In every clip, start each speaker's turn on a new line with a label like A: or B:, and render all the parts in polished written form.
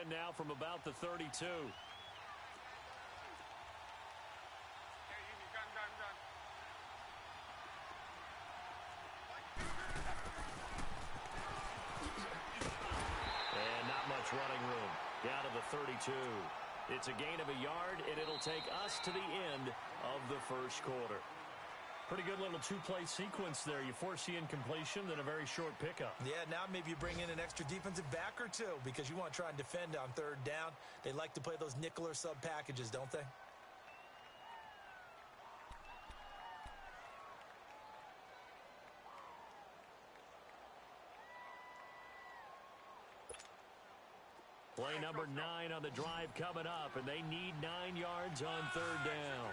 A: in now from about the 32.
B: And not much running room. Down to the 32. It's a gain of a yard, and it'll take us to the end of the first quarter.
A: Pretty good little two-play sequence there. You force the incompletion, then a very short pickup.
C: Yeah, now maybe you bring in an extra defensive back or two because you want to try and defend on third down. They like to play those nickel or sub packages, don't they?
B: Play number 9 on the drive coming up, and they need 9 yards on third down.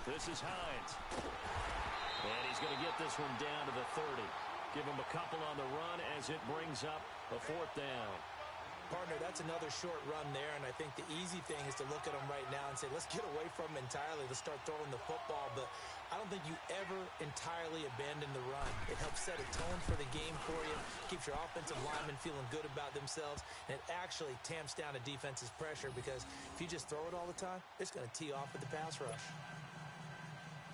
B: This is Hines. And he's going to get this one down to the 30. Give him a couple on the run as it brings up a fourth down.
C: Partner, that's another short run there, and I think the easy thing is to look at them right now and say, let's get away from them entirely. Let's start throwing the football, but I don't think you ever entirely abandon the run. It helps set a tone for the game for you, keeps your offensive linemen feeling good about themselves, and it actually tamps down a defense's pressure because if you just throw it all the time, it's going to tee off with the pass rush.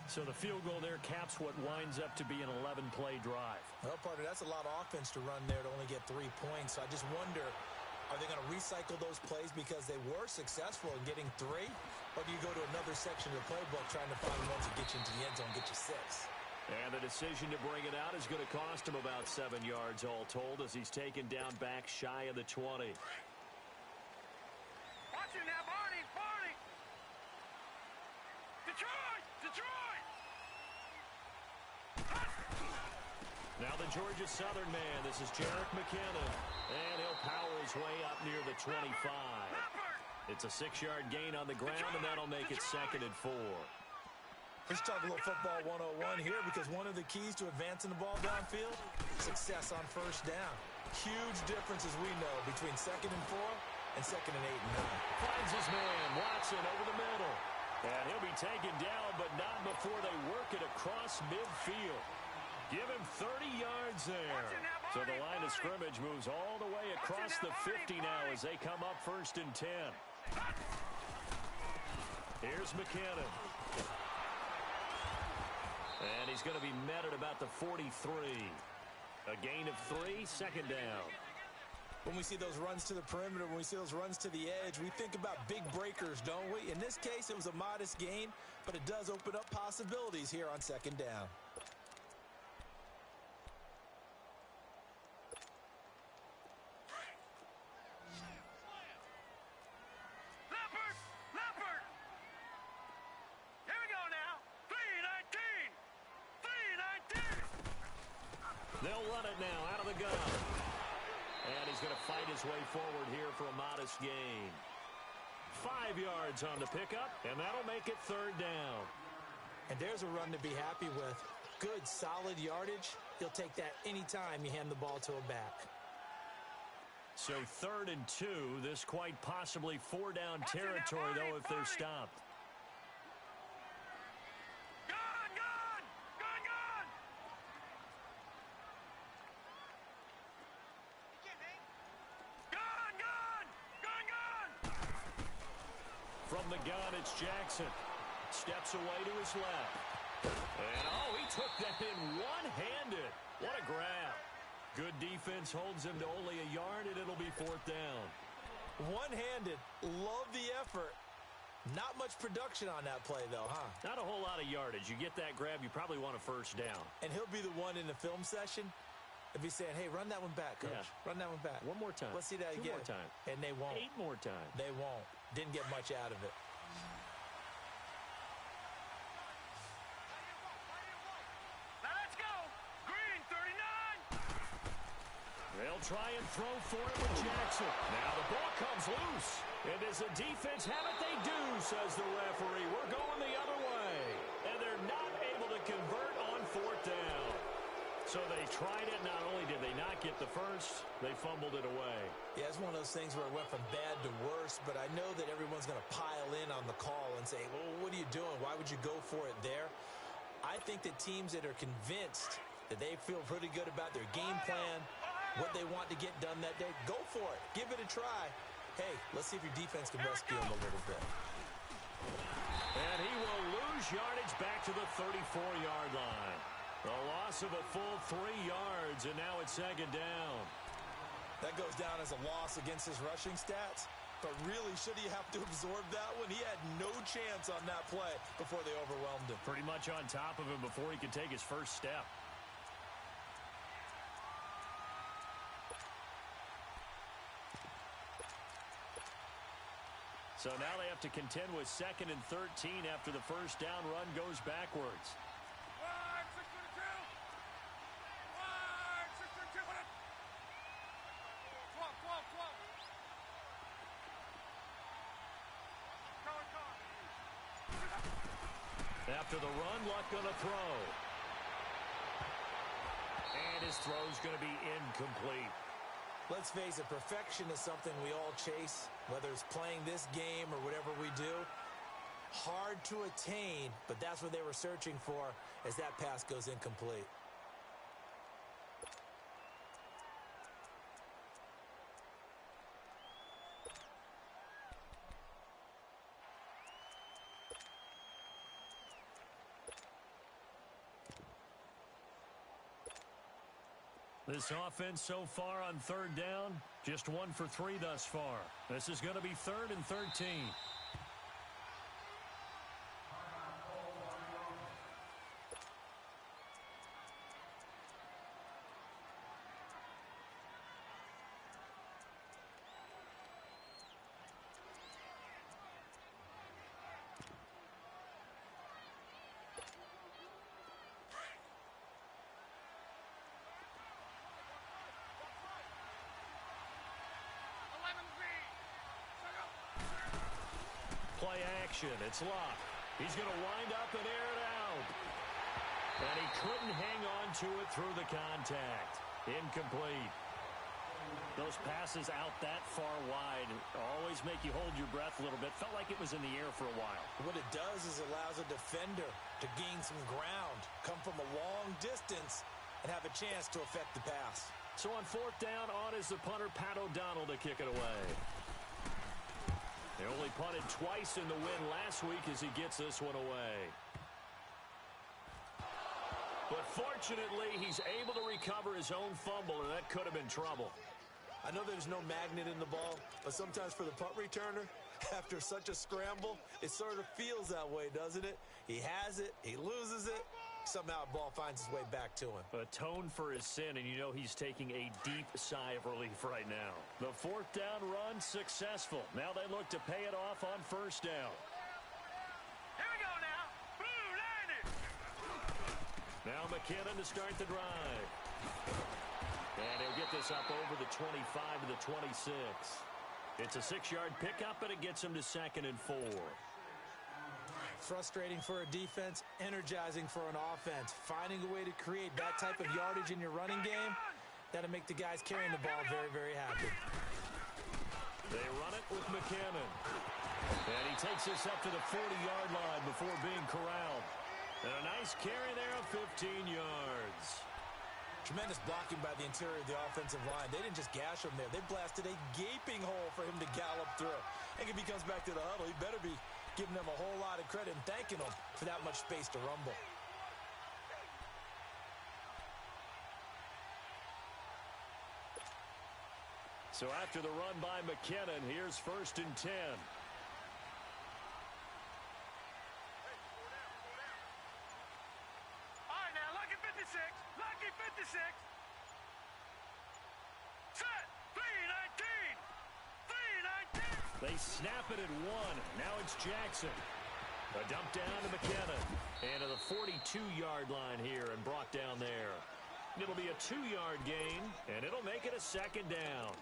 A: So the field goal there caps what winds up to be an 11-play drive.
C: Well, partner, that's a lot of offense to run there to only get 3 points. So I just wonder, are they going to recycle those plays because they were successful in getting 3? Or do you go to another section of the playbook trying to find ones that get you into the end zone, get you 6?
B: And the decision to bring it out is going to cost him about 7 yards all told as he's taken down back shy of the 20.
D: Watch it now, Barney! Barney! Detroit! Detroit!
B: Now the Georgia Southern man. This is Jerick McKinnon. And he'll power his way up near the 25. It's a 6-yard gain on the ground, and that'll make it 2nd and 4.
C: Let's talk a little football 101 here because one of the keys to advancing the ball downfield, success on first down. Huge difference, as we know, between 2nd and 4 and 2nd and 8 and 9.
B: Finds his man, Watson, over the middle. And he'll be taken down, but not before they work it across midfield. Give him 30 yards there. So the line of scrimmage moves all the way across the 50 now as they come up 1st and 10. Here's McKinnon. And he's going to be met at about the 43. A gain of 3, 2nd down.
C: When we see those runs to the perimeter, when we see those runs to the edge, we think about big breakers, don't we? In this case, it was a modest gain, but it does open up possibilities here on 2nd down.
B: They'll run it now out of the gun. And he's going to fight his way forward here for a modest gain. 5 yards on the pickup, and that'll make it 3rd down.
C: And there's a run to be happy with. Good, solid yardage. He'll take that anytime you hand the ball to a back.
B: So 3rd and 2. This quite possibly 4-down territory, though, if they're stopped. From the gun, it's Jackson. Steps away to his left. And, oh, he took that in one-handed. What a grab. Good defense holds him to only a yard, and it'll be 4th down.
C: One-handed. Love the effort. Not much production on that play, though, huh?
B: Not a whole lot of yardage. You get that grab, you probably want a 1st down.
C: And he'll be the one in the film session if he's saying, hey, run that one back, coach. Yeah. Run that one back.
B: One more time.
C: Let's see that again.
B: 2 more time.
C: And they won't.
B: 8 more times.
C: They won't. Didn't get much out of it.
D: Now let's go. Green, 39.
B: They'll try and throw for it with Jackson. Now the ball comes loose. And does the defense have it? They do, says the referee. We're going the other way. And they're not able to convert on 4th down. So they
A: tried it. Not only did they not get the first, they fumbled it away.
C: Yeah, it's one of those things where it went from bad to worse, but I know that everyone's going to pile in on the call and say, well, what are you doing? Why would you go for it there? I think that teams that are convinced that they feel pretty good about their game plan, what they want to get done that day, go for it. Give it a try. Hey, let's see if your defense can rescue them a little bit.
A: And he will lose yardage back to the 34-yard line. A loss of a full 3 yards, and now it's second down.
C: That goes down as a loss against his rushing stats. But really, should he have to absorb that one? He had no chance on that play before they overwhelmed him.
A: Pretty much on top of him before he could take his first step. So now they have to contend with 2nd and 13 after the first down run goes backwards.
D: Wide, 622. Wide, 622. 12.
A: After the run, Luck going to throw. And his throw's going to be incomplete.
C: Let's face it, perfection is something we all chase, whether it's playing this game or whatever we do. Hard to attain, but that's what they were searching for as that pass goes incomplete.
A: This offense so far on 3rd down, just 1 for 3 thus far. This is going to be 3rd and 13. Play action. It's Luck. He's going to wind up and air it out. And he couldn't hang on to it through the contact. Incomplete. Those passes out that far wide always make you hold your breath a little bit. Felt like it was in the air for a while.
C: What it does is allows a defender to gain some ground, come from a long distance, and have a chance to affect the pass.
A: So on 4th down, on is the punter, Pat O'Donnell, to kick it away. They only punted twice in the win last week as he gets this one away. But fortunately, he's able to recover his own fumble, and that could have been trouble.
C: I know there's no magnet in the ball, but sometimes for the punt returner, after such a scramble, it sort of feels that way, doesn't it? He has it, he loses it, somehow the ball finds its way back to him.
A: Atone for his sin, and you know he's taking a deep sigh of relief right now. The 4th down run successful. Now they look to pay it off on 1st down.
D: Here we go now. Blue landed.
A: Now McKinnon to start the drive. And he'll get this up over the 25 to the 26. It's a 6-yard pickup, and it gets him to 2nd and 4.
C: Frustrating for a defense, energizing for an offense. Finding a way to create that type of yardage in your running game, that'll make the guys carrying the ball very, very happy.
A: They run it with McKinnon. And he takes this up to the 40-yard line before being corralled. And a nice carry there of 15 yards.
C: Tremendous blocking by the interior of the offensive line. They didn't just gash him there. They blasted a gaping hole for him to gallop through. And if he comes back to the huddle, he better be giving them a whole lot of credit and thanking them for that much space to rumble.
A: So after the run by McKinnon, here's 1st and 10.
D: All right, now, Lucky 56. Lucky 56. Set. 319. 319.
A: They snap it at 1. Now it's Jackson. A dump down to McKinnon. And to the 42-yard line here and brought down there. It'll be a 2-yard gain, and it'll make it a 2nd down.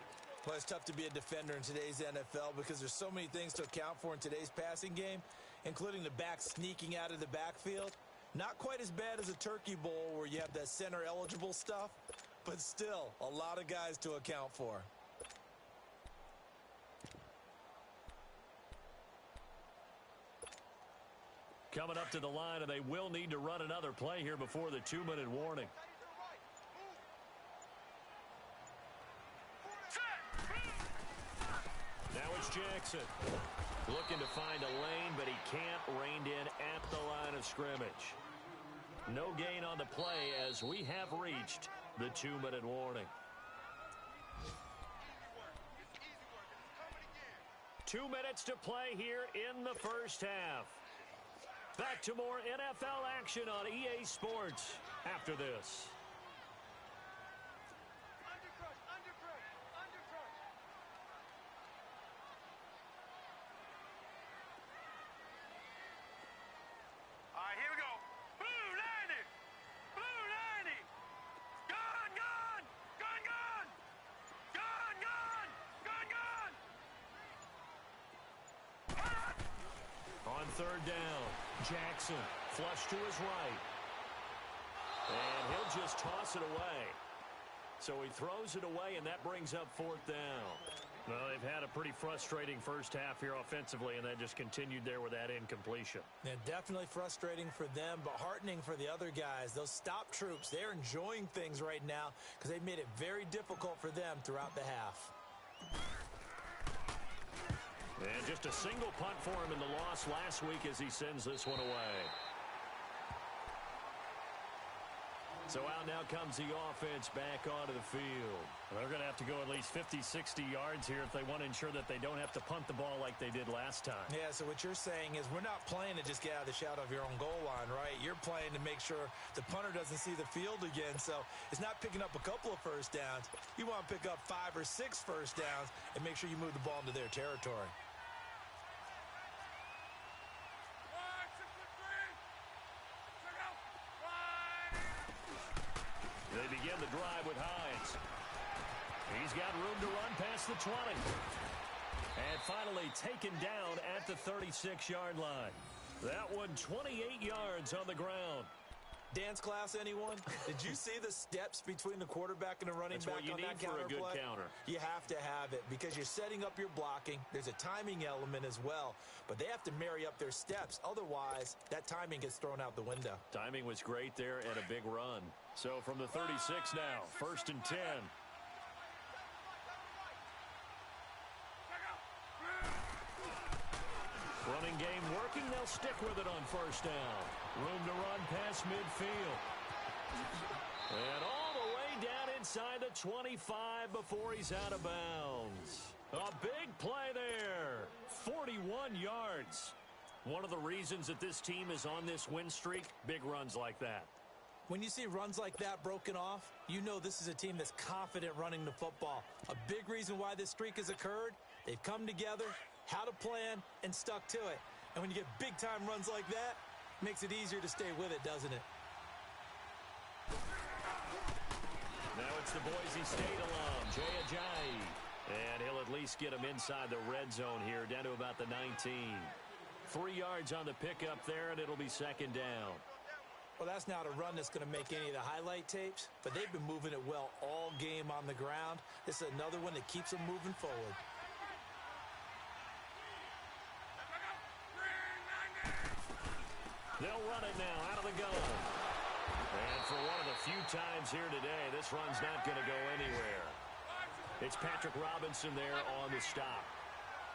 C: Well, it's tough to be a defender in today's NFL because there's so many things to account for in today's passing game, including the back sneaking out of the backfield. Not quite as bad as a turkey bowl where you have that center eligible stuff, but still a lot of guys to account for.
A: Coming up to the line, and they will need to run another play here before the 2-minute warning. Now it's Jackson. Looking to find a lane, but he can't. Reined in at the line of scrimmage. No gain on the play as we have reached the 2-minute warning. 2 minutes to play here in the first half. Back to more NFL action on EA Sports after this.
D: All right, here we go. Blue 90. Blue 90. Gun, gun. Gun, gun. Gun, gun. Gun, gun.
A: On third down, Jackson flush to his right. And he'll just toss it away. So he throws it away, and that brings up fourth down. Well, they've had a pretty frustrating first half here offensively, and that just continued there with that incompletion.
C: Yeah, definitely frustrating for them, but heartening for the other guys. Those stop troops, they're enjoying things right now because they've made it very difficult for them throughout the half.
A: And just a single punt for him in the loss last week as he sends this one away. So out now comes the offense back onto the field.
B: They're going to have to go at least 50, 60 yards here if they want to ensure that they don't have to punt the ball like they did last time.
C: Yeah, so what you're saying is we're not playing to just get out of the shadow of your own goal line, right? You're playing to make sure the punter doesn't see the field again. So it's not picking up a couple of first downs. You want to pick up 5 or 6 first downs and make sure you move the ball into their territory.
A: They begin the drive with Hines. He's got room to run past the 20. And finally taken down at the 36-yard line. That one 28 yards on the ground.
C: Dance class, anyone? Did you see the steps between the quarterback and the running back on that counter play?
A: That's what you need for a good counter.
C: You have to have it because you're setting up your blocking. There's a timing element as well, but they have to marry up their steps. Otherwise, that timing gets thrown out the window.
A: Timing was great there and a big run. So from the 36 now, 1st and 10. Running game working. They'll stick with it on 1st down. Room to run past midfield. And all the way down inside the 25 before he's out of bounds. A big play there. 41 yards. One of the reasons that this team is on this win streak, big runs like that.
C: When you see runs like that broken off, you know this is a team that's confident running the football. A big reason why this streak has occurred, they've come together, had a plan, and stuck to it. And when you get big-time runs like that, it makes it easier to stay with it, doesn't it?
A: Now it's the Boise State alum, Jay Ajayi. And he'll at least get him inside the red zone here, down to about the 19. 3 yards on the pickup there, and it'll be 2nd down.
C: Well, that's not a run that's going to make any of the highlight tapes, but they've been moving it well all game on the ground. This is another one that keeps them moving forward.
A: They'll run it now out of the gun. And for one of the few times here today, this run's not going to go anywhere. It's Patrick Robinson there on the stop.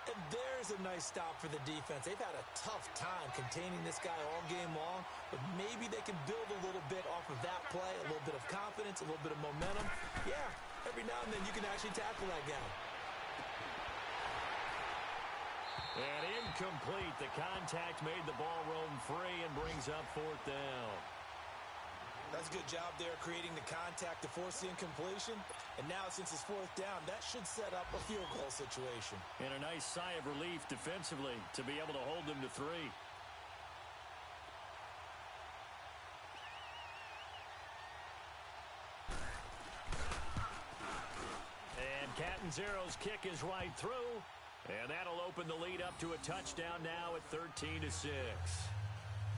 C: And there's a nice stop for the defense. They've had a tough time containing this guy all game long, but maybe they can build a little bit off of that play, a little bit of confidence, a little bit of momentum. Yeah, every now and then you can actually tackle that guy.
A: And incomplete. The contact made the ball roam free and brings up 4th down.
C: That's a good job there creating the contact to force the incompletion. And now since it's 4th down, that should set up a field goal situation.
A: And a nice sigh of relief defensively to be able to hold them to 3. And Catanzero's kick is right through. And that'll open the lead up to a touchdown now at 13-6.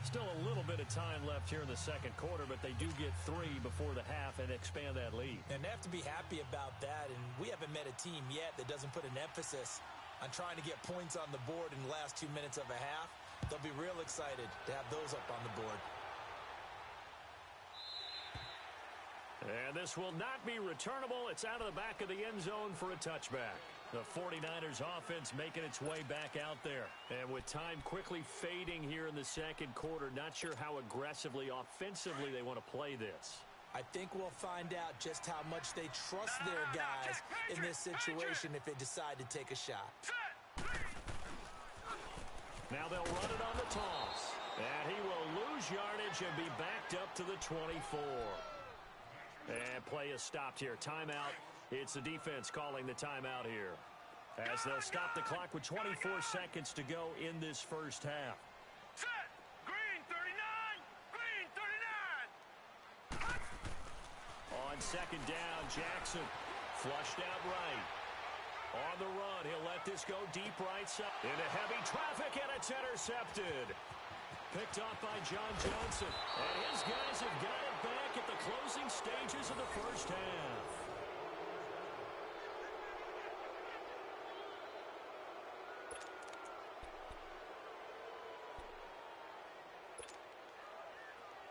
B: Still a little bit of time left here in the second quarter, but they do get 3 before the half and expand that lead.
C: And they have to be happy about that, and we haven't met a team yet that doesn't put an emphasis on trying to get points on the board in the last 2 minutes of a half. They'll be real excited to have those up on the board.
B: And this will not be returnable. It's out of the back of the end zone for a touchback. The 49ers offense making its way back out there. And with time quickly fading here in the second quarter, not sure how aggressively, offensively they want to play this.
C: I think we'll find out just how much they trust their guys in this situation if they decide to take a shot.
B: Now they'll run it on the toss. And he will lose yardage and be backed up to the 24. And play is stopped here. Timeout. It's the defense calling the timeout here. As they'll stop the clock with 24 seconds to go in this first half.
D: Set! Green 39! Green 39!
B: On second down, Jackson flushed out right. On the run, he'll let this go deep right side. Into heavy traffic, and it's intercepted. Picked off by John Johnson. And his guys have got it back at the closing stages of the first half.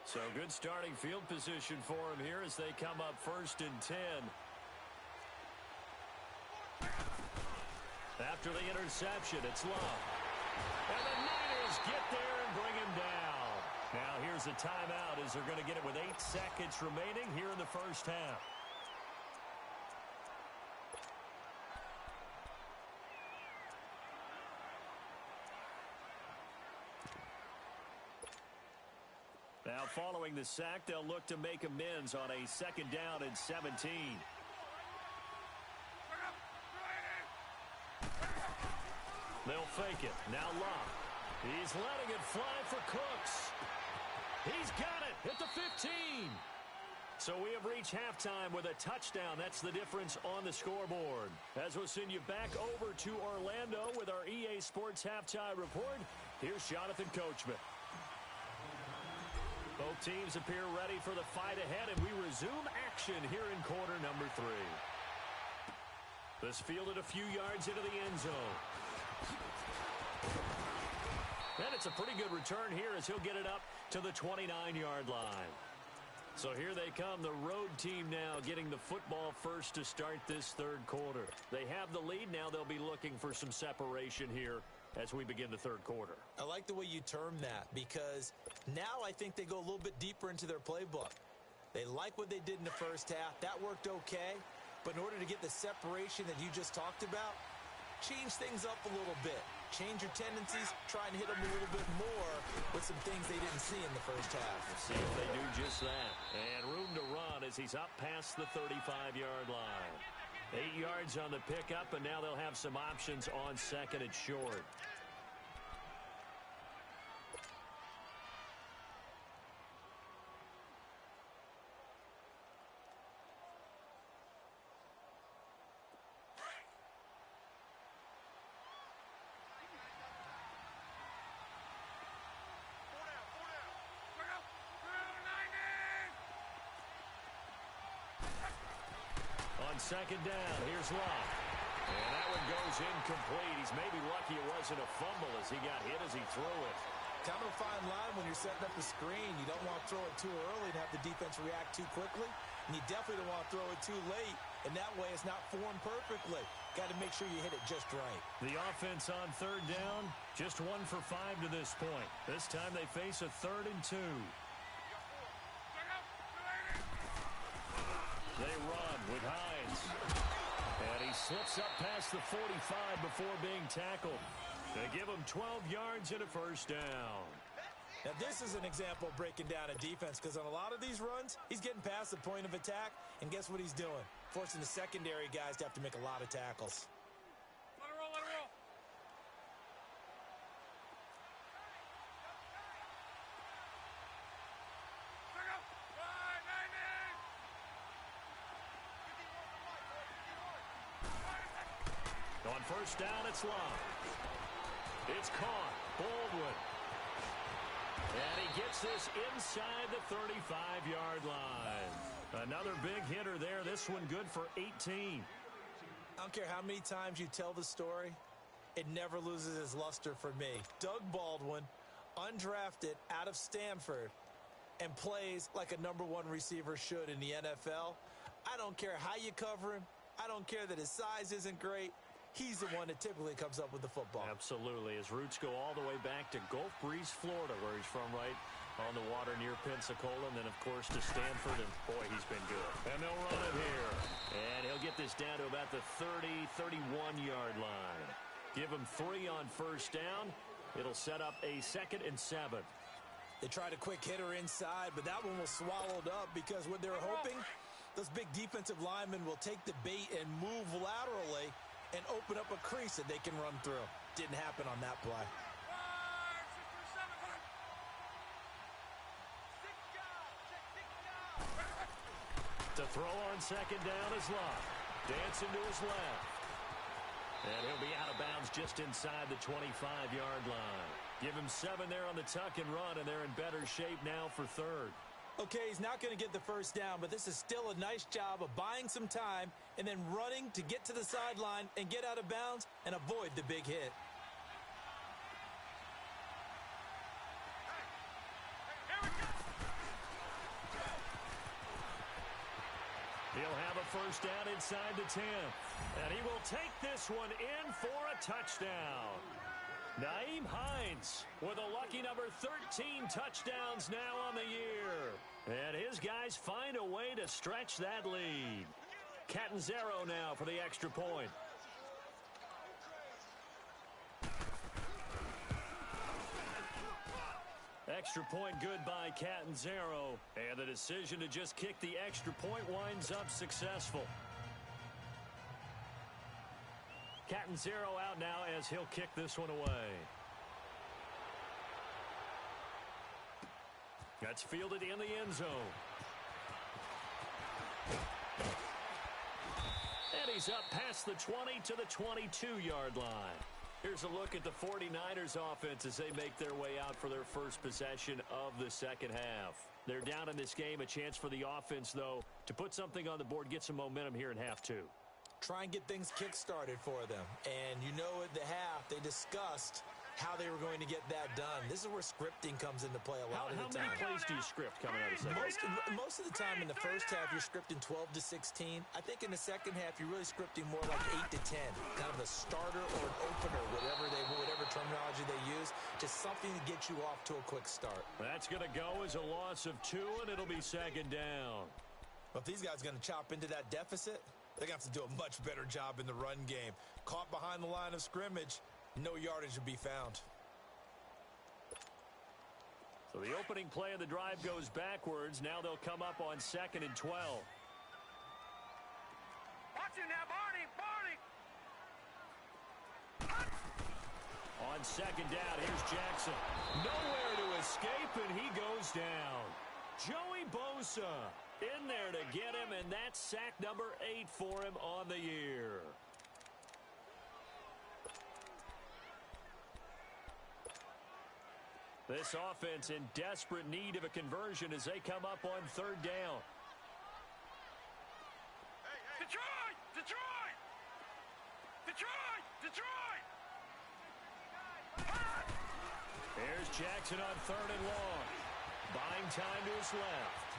B: So good starting field position for him here as they come up 1st and 10. After the interception, it's Love. And the Niners get there and bring him down. Now here's a timeout as they're going to get it with 8 seconds remaining here in the first half. Now following the sack, they'll look to make amends on a 2nd down and 17. They'll fake it. Now Love. He's letting it fly for Cooks. He's got it at the 15. So we have reached halftime with a touchdown. That's the difference on the scoreboard. As we'll send you back over to Orlando with our EA Sports Halftime Report, here's Jonathan Coachman. Both teams appear ready for the fight ahead, and we resume action here in quarter number 3. This fielded a few yards into the end zone. And it's a pretty good return here as he'll get it up to the 29-yard line. So here they come, the road team now getting the football first to start this third quarter. They have the lead. Now they'll be looking for some separation here as we begin the third quarter.
C: I like the way you term that because now I think they go a little bit deeper into their playbook. They like what they did in the first half. That worked okay. But in order to get the separation that you just talked about, change things up a little bit. Change your tendencies, try and hit them a little bit more with some things they didn't see in the first half.
B: Let's see if they do just that. And room to run as he's up past the 35-yard line. 8 yards on the pickup, and now they'll have some options on 2nd and short. Second down, here's Love. And that one goes incomplete. He's maybe lucky it wasn't a fumble as he got hit as he threw it.
C: Kind of a fine line when you're setting up a screen. You don't want to throw it too early and have the defense react too quickly. And you definitely don't want to throw it too late. And that way it's not formed perfectly. Got to make sure you hit it just right.
B: The offense on 3rd down, just 1 for 5 to this point. This time they face a 3rd and 2. They run with Hines. And he slips up past the 45 before being tackled. They give him 12 yards and a first down.
C: Now, this is an example of breaking down a defense because on a lot of these runs, he's getting past the point of attack, and guess what he's doing? Forcing the secondary guys to have to make a lot of tackles.
D: Let it roll, let it roll.
B: On first down, it's Love. It's caught. Baldwin.
A: And he gets this inside the 35-yard line. Another big hitter there. This one good for 18.
C: I don't care how many times you tell the story, it never loses its luster for me. Doug Baldwin, undrafted out of Stanford, and plays like a #1 receiver should in the NFL. I don't care how you cover him. I don't care that his size isn't great. He's the one that typically comes up with the football.
A: Absolutely. His roots go all the way back to Gulf Breeze, Florida, where he's from, right on the water near Pensacola. And then, of course, to Stanford. And, boy, he's been good. And they'll run it here. And he'll get this down to about the 30, 31-yard line. Give him 3 on first down. It'll set up a 2nd and 7.
C: They tried a quick hitter inside, but that one was swallowed up because what they were hoping, those big defensive linemen will take the bait and move laterally and open up a crease that they can run through. Didn't happen on that play.
A: To throw on 2nd down is Love. Dancing to his left. And he'll be out of bounds just inside the 25-yard line. Give him 7 there on the tuck and run, and they're in better shape now for 3rd.
C: Okay, he's not going to get the first down, but this is still a nice job of buying some time and then running to get to the sideline and get out of bounds and avoid the big hit.
A: He'll have a first down inside the 10. And he will take this one in for a touchdown. Nyheim Hines with a lucky number 13 touchdowns now on the year. And his guys find a way to stretch that lead. Catanzaro now for the extra point. Extra point good by Catanzaro. And the decision to just kick the extra point winds up successful. Catanzaro out now as he'll kick this one away. That's fielded in the end zone. And he's up past the 20 to the 22-yard line. Here's a look at the 49ers offense as they make their way out for their first possession of the second half. They're down in this game. A chance for the offense, though, to put something on the board, get some momentum here in half 2.
C: Try and get things kick-started for them. And you know at the half, they discussed how they were going to get that done. This is where scripting comes into play a lot of the time.
A: How many plays do you script coming out of second?
C: Most of the time in the first half, you're scripting 12 to 16. I think in the second half, you're really scripting more like 8 to 10. Kind of a starter or an opener, whatever terminology they use. Just something to get you off to a quick start.
A: That's going to go as a loss of 2, and it'll be 2nd down.
C: But if these guys are going to chop into that deficit, they're going to have to do a much better job in the run game. Caught behind the line of scrimmage, no yardage to be found.
A: So the opening play of the drive goes backwards. Now they'll come up on 2nd and 12.
D: Watch it now, Barney!
A: On 2nd down, here's Jackson. Nowhere to escape, and he goes down. Joey Bosa in there to get him, and that's sack number 8 for him on the year. This offense in desperate need of a conversion as they come up on 3rd down.
D: Detroit! Detroit! Detroit! Detroit!
A: Here's Jackson on 3rd and long. Buying time to his left.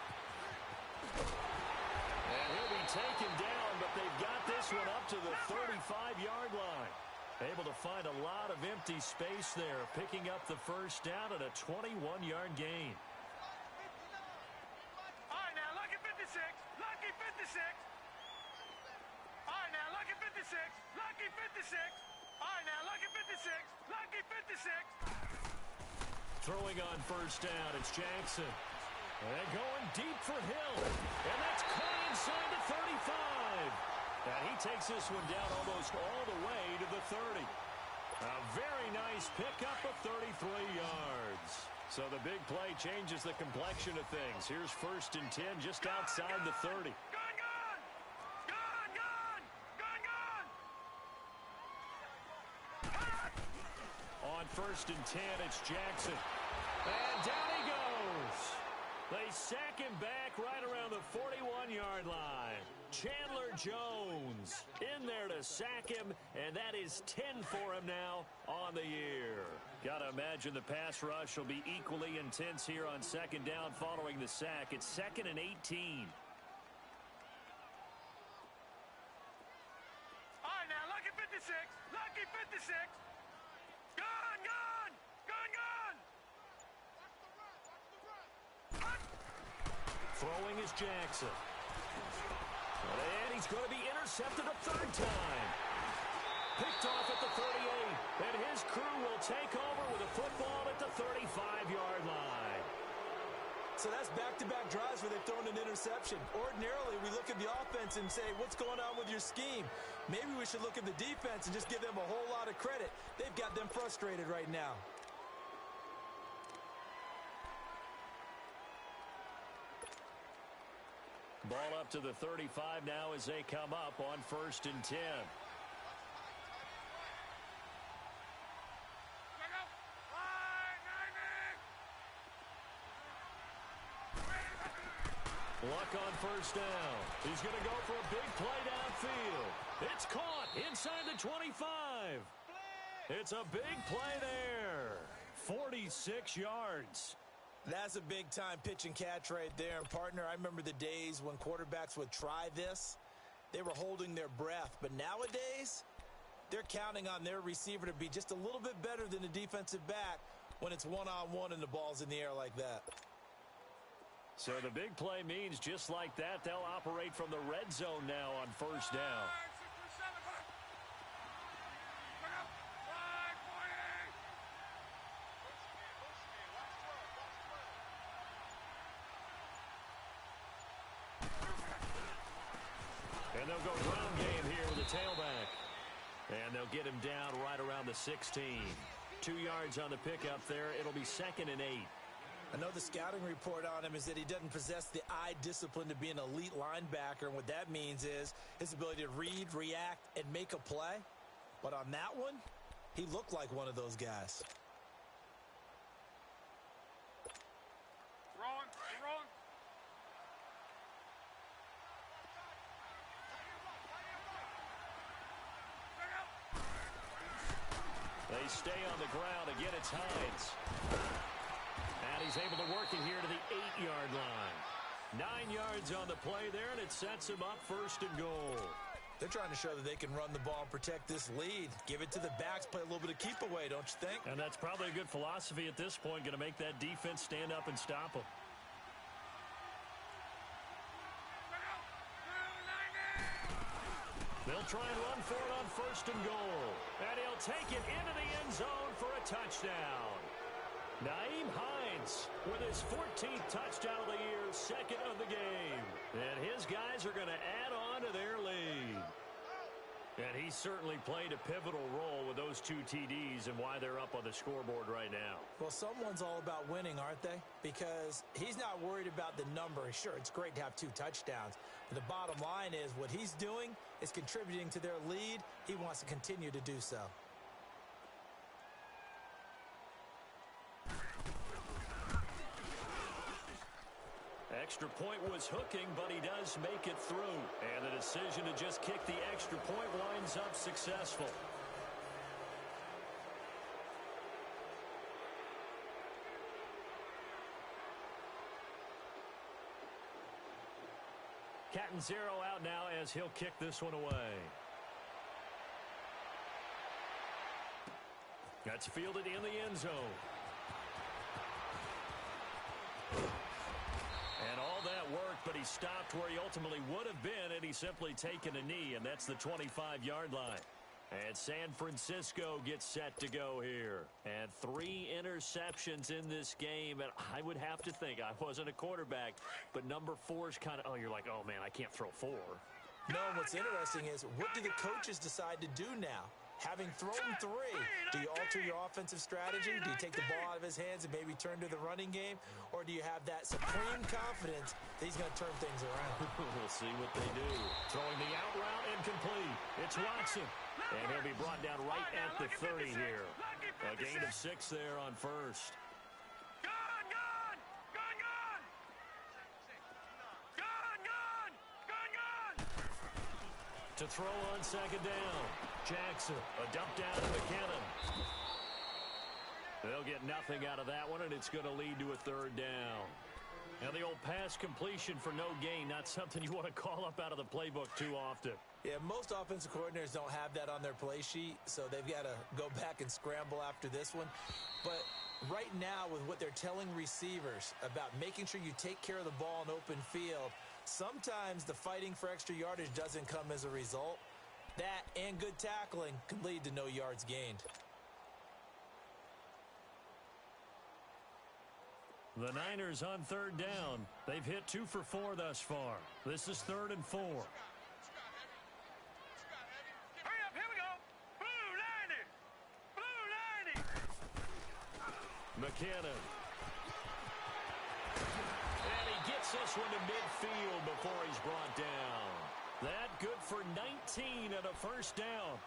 A: And he'll be taken down, but they've got this one up to the 35-yard line. Able to find a lot of empty space there, picking up the first down at a 21-yard gain.
D: All right, now, lucky 56. Lucky 56. All right, now, lucky 56. Lucky 56. All right, now, lucky 56. Lucky 56.
A: Throwing on first down, it's Jackson. And going deep for Hill. And that's caught inside the 35. And he takes this one down almost all the way to the 30. A very nice pickup of 33 yards. So the big play changes the complexion of things. Here's 1st and 10 just outside the 30. On 1st and 10, it's Jackson. And down he goes. They sack him back right around the 41-yard line. Chandler Jones in there to sack him, and that is 10 for him now on the year. Got to imagine the pass rush will be equally intense here on second down following the sack. It's 2nd and 18.
D: All right, now, lucky 56. Lucky 56. Gone, gone. Gone, gone.
A: Throwing is Jackson. And he's going to be intercepted a third time. Picked off at the 38. And his crew will take over with a football at the 35-yard line.
C: So that's back-to-back drives where they've thrown an interception. Ordinarily, we look at the offense and say, what's going on with your scheme? Maybe we should look at the defense and just give them a whole lot of credit. They've got them frustrated right now.
A: Ball up to the 35 now as they come up on 1st and 10. Luck on 1st down. He's going to go for a big play downfield. It's caught inside the 25. It's a big play there. 46 yards.
C: That's a big-time pitch and catch right there. And, partner, I remember the days when quarterbacks would try this. They were holding their breath. But nowadays, they're counting on their receiver to be just a little bit better than the defensive back when it's one-on-one and the ball's in the air like that.
A: So the big play means just like that, they'll operate from the red zone now on 1st down. And they'll go ground game here with the tailback. And they'll get him down right around the 16. 2 yards on the pickup there. It'll be 2nd and 8.
C: I know the scouting report on him is that he doesn't possess the eye discipline to be an elite linebacker. And what that means is his ability to read, react, and make a play. But on that one, he looked like one of those guys.
D: Wrong, wrong.
A: They stay on the ground. Again, it's Hines. And he's able to work it here to the 8-yard line. 9 yards on the play there, and it sets him up 1st and goal.
C: They're trying to show that they can run the ball and protect this lead. Give it to the backs, play a little bit of keep away, don't you think?
A: And that's probably a good philosophy at this point, going to make that defense stand up and stop them. They'll try and run for it on 1st and goal. And he'll take it into the end zone for a touchdown. Nyheim Hines with his 14th touchdown of the year, 2nd of the game. And his guys are going to add on to their lead. And he certainly played a pivotal role with those 2 TDs and why they're up on the scoreboard right now.
C: Well, someone's all about winning, aren't they? Because he's not worried about the number. Sure, it's great to have 2 touchdowns. But the bottom line is what he's doing is contributing to their lead. He wants to continue to do so.
A: Extra point was hooking, but he does make it through. And the decision to just kick the extra point winds up successful. Catanzaro out now as he'll kick this one away. That's fielded in the end zone. And all that worked, but he stopped where he ultimately would have been had he simply taken a knee, and that's the 25-yard line. And San Francisco gets set to go here. And 3 interceptions in this game, and I would have to think, I wasn't a quarterback, but number 4 is kind of, oh, you're like, oh, man, I can't throw 4.
C: No, and what's interesting is what do the coaches decide to do now? Having thrown 3, do you alter your offensive strategy? Do you take the ball out of his hands and maybe turn to the running game? Or do you have that supreme confidence that he's going to turn things around?
A: We'll see what they do. Throwing the out route incomplete. It's Watson. And he'll be brought down right at the 30 here. A gain of 6 there on 1st. to throw on second down. Jackson, a dump down to McKinnon. They'll get nothing out of that one, and it's going to lead to a third down. Now, the old pass completion for no gain, not something you want to call up out of the playbook too often.
C: Yeah, most offensive coordinators don't have that on their play sheet, so they've got to go back and scramble after this one. But right now, with what they're telling receivers about making sure you take care of the ball in open field, sometimes the fighting for extra yardage doesn't come as a result. That and good tackling can lead to no yards gained.
A: The Niners on third down. They've hit 2 for 4 thus far. This is 3rd and 4.
D: Hurry up, here we go. Blue 90. Blue 90.
A: McKinnon. And he gets this one to midfield before he's brought down. That good for 19 and a first down.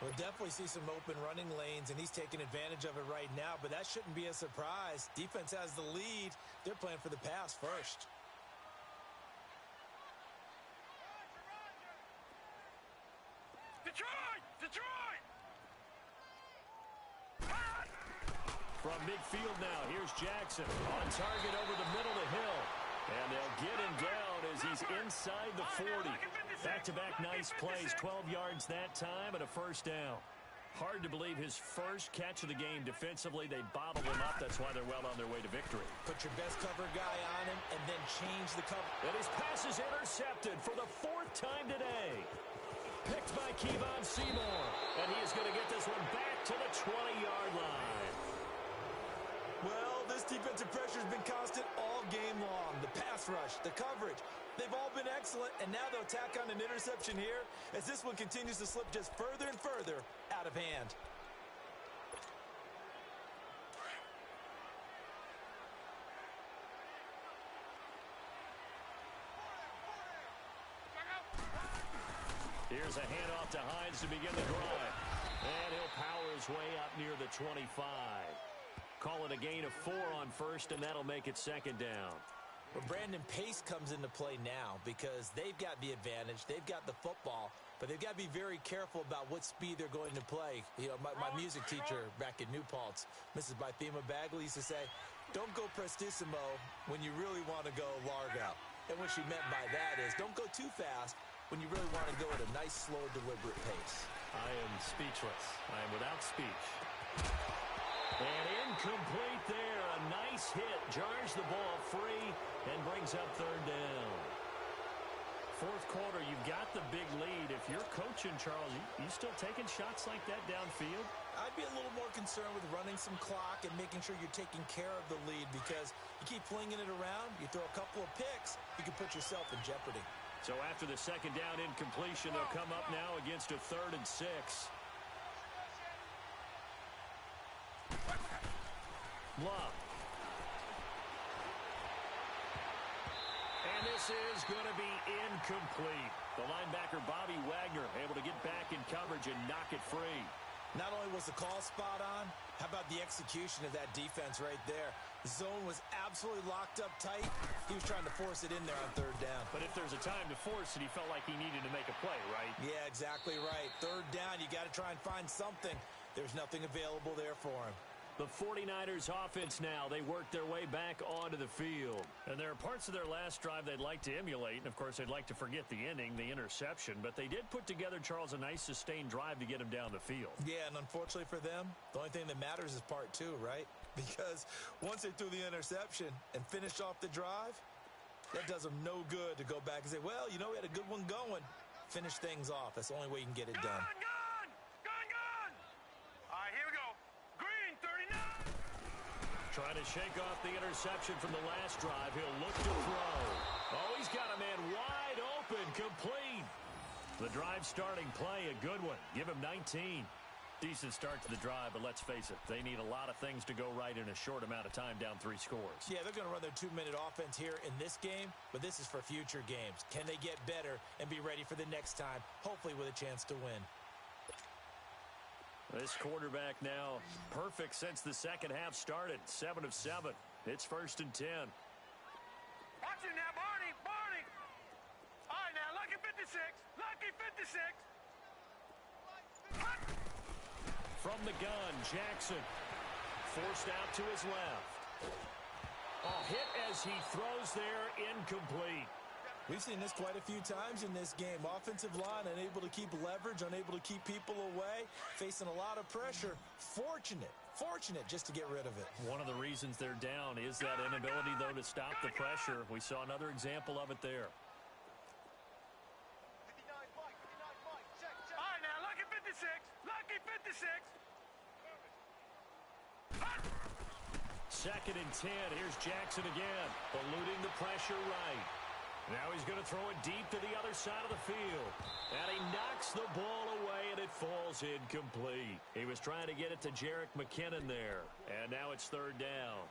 C: We'll definitely see some open running lanes, and he's taking advantage of it right now, but that shouldn't be a surprise. Defense has the lead. They're playing for the pass first.
D: Detroit! Detroit!
A: From midfield now, here's Jackson. On target over the middle to Hill. And they'll get him down as he's inside the 40. Back-to-back nice plays, 12 yards that time and a first down. Hard to believe his first catch of the game defensively. They bottled him up. That's why they're well on their way to victory.
C: Put your best cover guy on him and then change the cover.
A: And his pass is intercepted for the 4th time today. Picked by Kevon Seymour. And he is going to get this one back to the 20-yard line.
C: Well, this defensive pressure has been constant all game long. The pass rush, the coverage, they've all been excellent, and now they'll tack on an interception here as this one continues to slip just further and further out of hand.
A: Here's a handoff to Hines to begin the drive. And he'll power his way up near the 25. Call it a gain of 4 on first, and that'll make it second down.
C: Well, Brandon, pace comes into play now because they've got the advantage. They've got the football, but they've got to be very careful about what speed they're going to play. You know, my music teacher back in New Paltz, Mrs. Bythema Bagley, used to say, don't go prestissimo when you really want to go largo. And what she meant by that is don't go too fast when you really want to go at a nice, slow, deliberate pace.
A: I am speechless. I am without speech. And incomplete there. A nice hit. Jars the ball free and brings up third down. 4th quarter, you've got the big lead. If you're coaching, Charles, you still taking shots like that downfield?
C: I'd be a little more concerned with running some clock and making sure you're taking care of the lead because you keep flinging it around, you throw a couple of picks, you can put yourself in jeopardy.
A: So after the second down incompletion, they'll come up now against a 3rd and 6. Love. And this is going to be incomplete. The linebacker, Bobby Wagner, able to get back in coverage and knock it free.
C: Not only was the call spot on, how about the execution of that defense right there? The zone was absolutely locked up tight. He was trying to force it in there on 3rd down.
A: But if there's a time to force it, he felt like he needed to make a play, right?
C: Yeah, exactly right. 3rd down, you got to try and find something. There's nothing available there for him.
A: The 49ers offense now, they work their way back onto the field. And there are parts of their last drive they'd like to emulate, and of course they'd like to forget the ending, the interception, but they did put together, Charles, a nice sustained drive to get him down the field.
C: Yeah, and unfortunately for them, the only thing that matters is part 2, right? Because once they threw the interception and finished off the drive, that does them no good to go back and say, well, you know, we had a good one going. Finish things off. That's the only way you can get it done.
D: Gone! All right, here we go. Green, 39.
A: Trying to shake off the interception from the last drive. He'll look to throw. Oh, he's got a man wide open, complete. The drive starting play, a good one. Give him 19. Decent start to the drive, but let's face it, they need a lot of things to go right in a short amount of time, down 3 scores.
C: Yeah, they're going to run their 2-minute offense here in this game, but this is for future games. Can they get better and be ready for the next time, hopefully with a chance to win?
A: This quarterback now perfect since the second half started. 7 of 7. It's 1st and 10.
D: Watch it now, Barney. All right, now, lucky 56. Lucky 56.
A: From the gun, Jackson forced out to his left. A hit as he throws there, incomplete.
C: We've seen this quite a few times in this game. Offensive line unable to keep leverage, unable to keep people away, facing a lot of pressure. Fortunate just to get rid of it.
A: One of the reasons they're down is that inability, though, to stop the pressure. We saw another example of it there.
D: All right, now, lucky 56. Lucky 56.
A: Second and 10. Here's Jackson again, eluding the pressure right. Now he's going to throw it deep to the other side of the field. And he knocks the ball away, and it falls incomplete. He was trying to get it to Jerick McKinnon there. And now it's third down.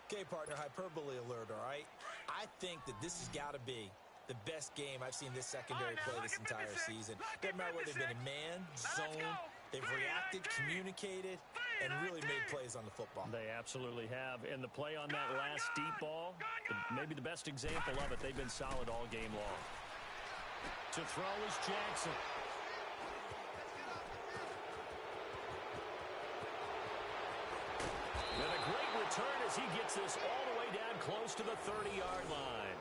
C: Okay, partner, hyperbole alert, all right? I think that this has got to be the best game I've seen this secondary play this entire season. Doesn't matter whether they've been in man, zone, they've reacted, communicated, and really made plays on the football.
A: They absolutely have. And the play on that last deep ball, maybe the best example of it, they've been solid all game long. To throw is Jackson. And a great return as he gets this all the way down close to the 30-yard line.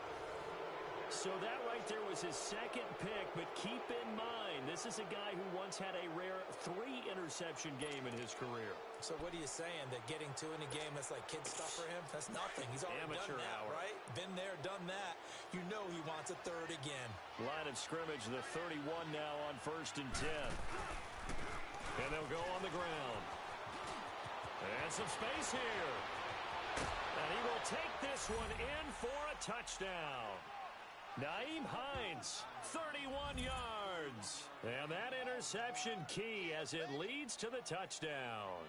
A: So that right there was his second pick, but keep in mind, this is a guy who once had a rare 3-interception game in his career.
C: So what are you saying, that getting 2 in a game, that's like kid stuff for him? That's nothing. He's already
A: Amateur
C: done that,
A: hour.
C: right? Been there, done that. You know he wants a third again.
A: Line of scrimmage, the 31 now on 1st and 10. And they'll go on the ground. And some space here. And he will take this one in for a touchdown. Nyheim Hines, 31 yards. And that interception key as it leads to the touchdown.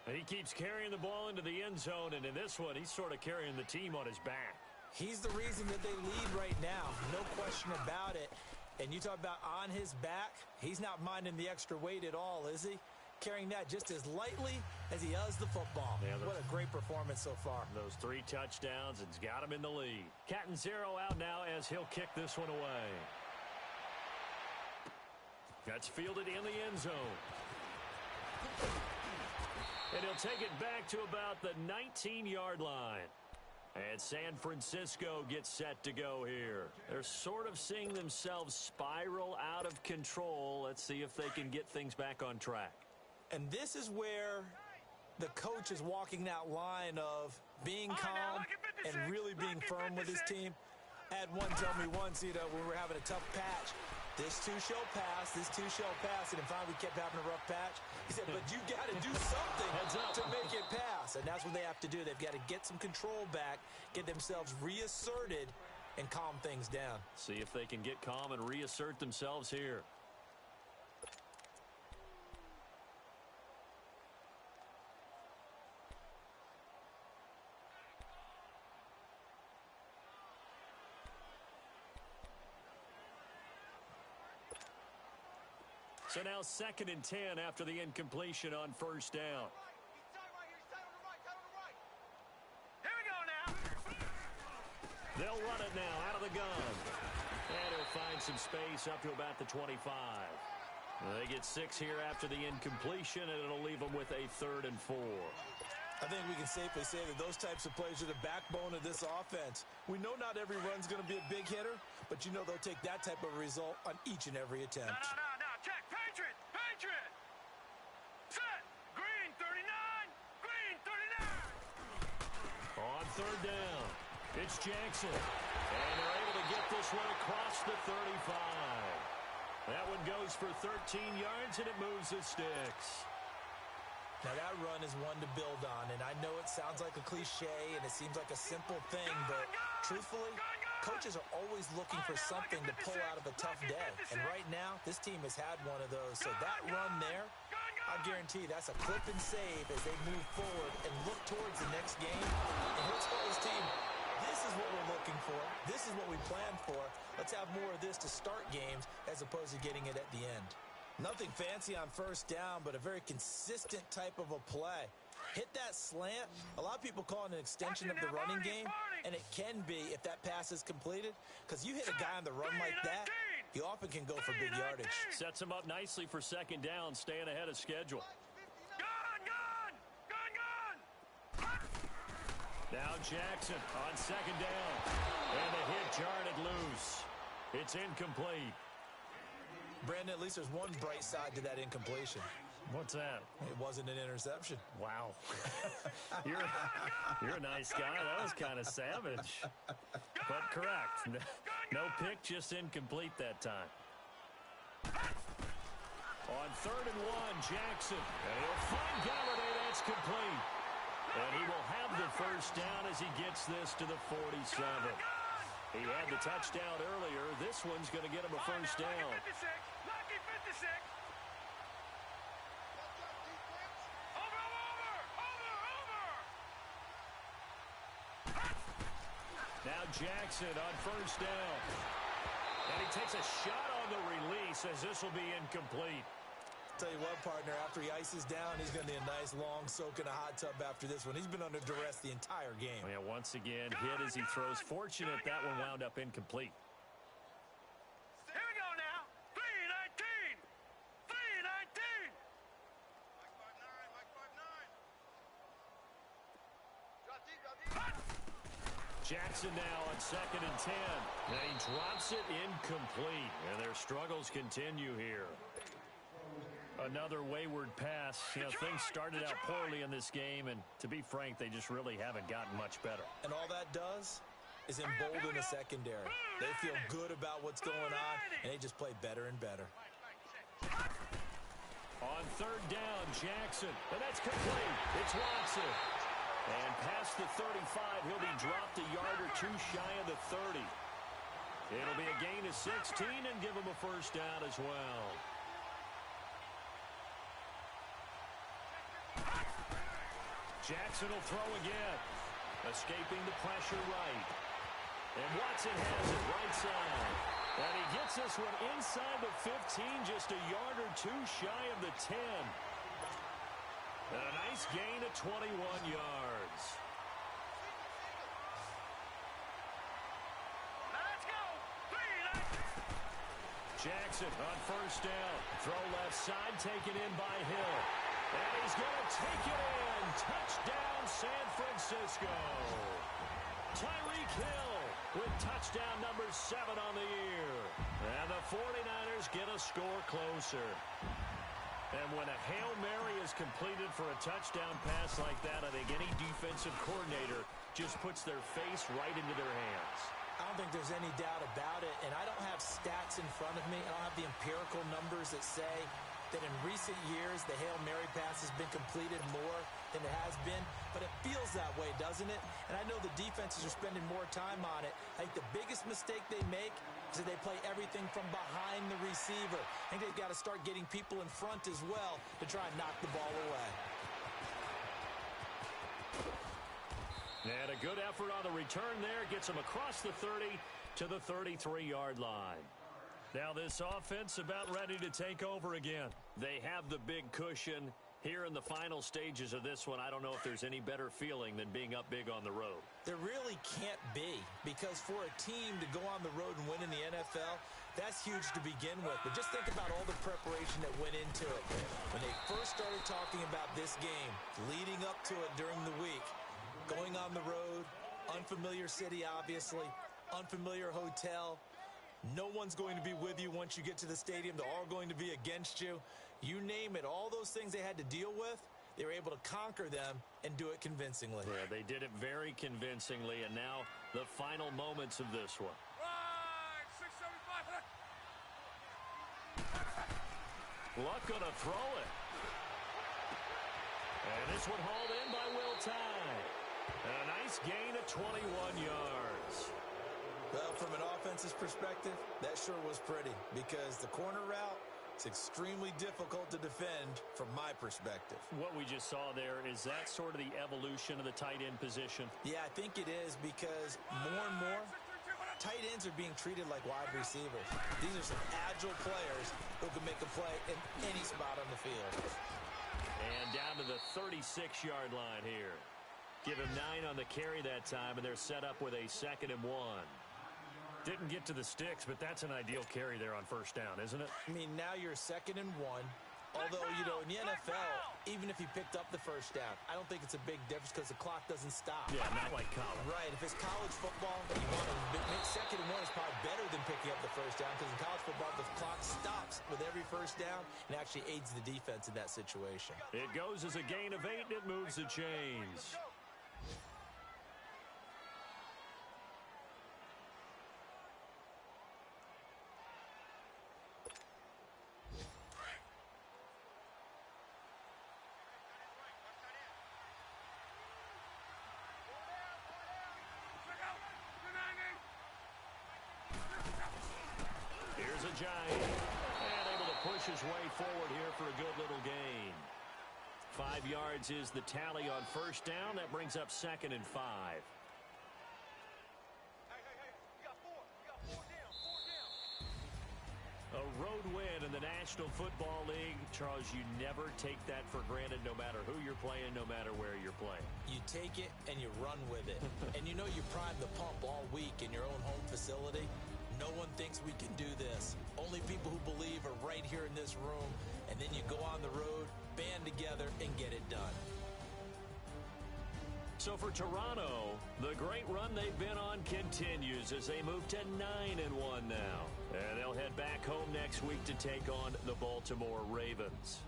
A: And he keeps carrying the ball into the end zone, and in this one, he's sort of carrying the team on his back.
C: He's the reason that they lead right now, no question about it. And you talk about on his back, he's not minding the extra weight at all, is he? Carrying that just as lightly as he does the football. Yeah, what a great performance so far.
A: Those 3 touchdowns, it's got him in the lead. Cat and zero out now as he'll kick this one away. That's fielded in the end zone. And he'll take it back to about the 19-yard line. And San Francisco gets set to go here. They're sort of seeing themselves spiral out of control. Let's see if they can get things back on track.
C: And this is where the coach is walking that line of being calm and really being firm with his team. I had one tell me once, when we were having a tough patch, this too shall pass, this too shall pass, and finally we kept having a rough patch. He said, but you got to do something to make it pass, and that's what they have to do. They've got to get some control back, get themselves reasserted, and calm things down.
A: See if they can get calm and reassert themselves here. So now 2nd and 10 after the incompletion on 1st down.
D: Here we go now.
A: They'll run it now out of the gun. And he'll find some space up to about the 25. They get 6 here after the incompletion, and it'll leave them with a 3rd and 4.
C: I think we can safely say that those types of plays are the backbone of this offense. We know not every run's going to be a big hitter, but you know they'll take that type of result on each and every attempt.
D: No. Check. Patriot. Set. Green 39.
A: On 3rd down, it's Jackson. And they're able to get this one across the 35. That one goes for 13 yards, and it moves the sticks.
C: Now, that run is one to build on, and I know it sounds like a cliche, and it seems like a simple thing, but truthfully, coaches are always looking for something to pull out of a tough day. And right now, this team has had one of those. So that run there, I guarantee that's a clip and save as they move forward and look towards the next game. And he'll tell his team, this is what we're looking for. This is what we planned for. Let's have more of this to start games as opposed to getting it at the end. Nothing fancy on 1st down, but a very consistent type of a play. Hit that slant. A lot of people call it an extension of the running game, and it can be if that pass is completed, because you hit a guy on the run like that, He often can go for big yardage.
B: Sets him up nicely for second down, staying ahead of schedule.
D: Gone!
B: Now Jackson on second down. And the hit jarred it loose. It's incomplete.
C: Brandon, at least there's one bright side to that incompletion.
B: What's that?
C: It wasn't an interception.
B: Wow. You're a nice guy. That was kind of savage. But correct. No pick, just incomplete that time. On 3rd and 1, Jackson. And he'll find Galladay. That's complete. And he will have the first down as he gets this to the 47. He had the touchdown earlier. This one's going to get him a first down.
D: Lucky 56.
B: Now Jackson on first down. And he takes a shot on the release as this will be incomplete.
C: Tell you what, partner, after he ices down, he's going to need a nice long soak in a hot tub after this one. He's been under duress the entire game.
B: Yeah, once again, hit as he throws. Fortunate that one wound up incomplete.
D: Here we go now. 3-19. 3-19.
B: Jackson now on 2nd and 10. And he drops it incomplete. And their struggles continue here. Another wayward pass. You know, things started out poorly in this game, and to be frank, they just really haven't gotten much better.
C: And all that does is embolden the secondary. They feel good about what's going on, and they just play better and better.
B: On 3rd down, Jackson. And that's complete. It's Watson. And past the 35, he'll be dropped a yard or two shy of the 30. It'll be a gain of 16 and give him a first down as well. Jackson will throw again. Escaping the pressure right. And Watson has it right side. And he gets this one inside the 15, just a yard or two shy of the 10. And a nice gain of 21 yards.
D: Let's go.
B: Jackson on first down. Throw left side, taken in by Hill. And he's going to take it in. Touchdown, San Francisco. Tyreek Hill with touchdown number 7 on the year. And the 49ers get a score closer. And when a Hail Mary is completed for a touchdown pass like that, I think any defensive coordinator just puts their face right into their hands.
C: I don't think there's any doubt about it, and I don't have stats in front of me. I don't have the empirical numbers that say that in recent years the Hail Mary pass has been completed more than it has been, but it feels that way, doesn't it? And I know the defenses are spending more time on it. I think the biggest mistake they make is that they play everything from behind the receiver. I think they've got to start getting people in front as well to try and knock the ball away.
B: And a good effort on the return there. Gets him across the 30 to the 33-yard line. Now this offense about ready to take over again. They have the big cushion here in the final stages of this one. I don't know if there's any better feeling than being up big on the road.
C: There really can't be, because for a team to go on the road and win in the NFL, that's huge to begin with. But just think about all the preparation that went into it. When they first started talking about this game, leading up to it during the week, going on the road, unfamiliar city, obviously, unfamiliar hotel. No one's going to be with you once you get to the stadium. They're all going to be against you. You name it, all those things they had to deal with, they were able to conquer them and do it convincingly.
B: Yeah, they did it very convincingly, and now the final moments of this one.
D: Right, 675.
B: Luck gonna throw it. And this one hauled in by Will Tye. And a nice gain of 21 yards.
C: Well, from an offensive perspective, that sure was pretty, because the corner route is extremely difficult to defend from my perspective.
B: What we just saw there, is that sort of the evolution of the tight end position?
C: Yeah, I think it is, because more and more, tight ends are being treated like wide receivers. These are some agile players who can make a play in any spot on the field.
B: And down to the 36-yard line here. Give him 9 on the carry that time, and they're set up with a 2nd and 1.
A: Didn't get to the sticks, but that's an ideal carry there on first down, isn't it?
C: I mean, now you're 2nd and 1. Although, you know, in the NFL, even if he picked up the first down, I don't think it's a big difference because the clock doesn't stop.
A: Yeah, not like college.
C: Right. If it's college football, you want to make 2nd and 1 is probably better than picking up the first down because in college football, the clock stops with every first down and actually aids the defense in that situation.
A: It goes as a gain of 8, and it moves the chains. Here's a giant, and able to push his way forward here for a good little gain. 5 yards is the tally on first down. That brings up 2nd and 5. A road win in the National Football League. Charles, you never take that for granted no matter who you're playing, no matter where you're playing.
C: You take it and you run with it. And you know you prime the pump all week in your own home facility. No one thinks we can do this. Only people who believe are right here in this room. And then you go on the road, band together, and get it done.
A: So for Toronto, the great run they've been on continues as they move to 9-1 now. And they'll head back home next week to take on the Baltimore Ravens.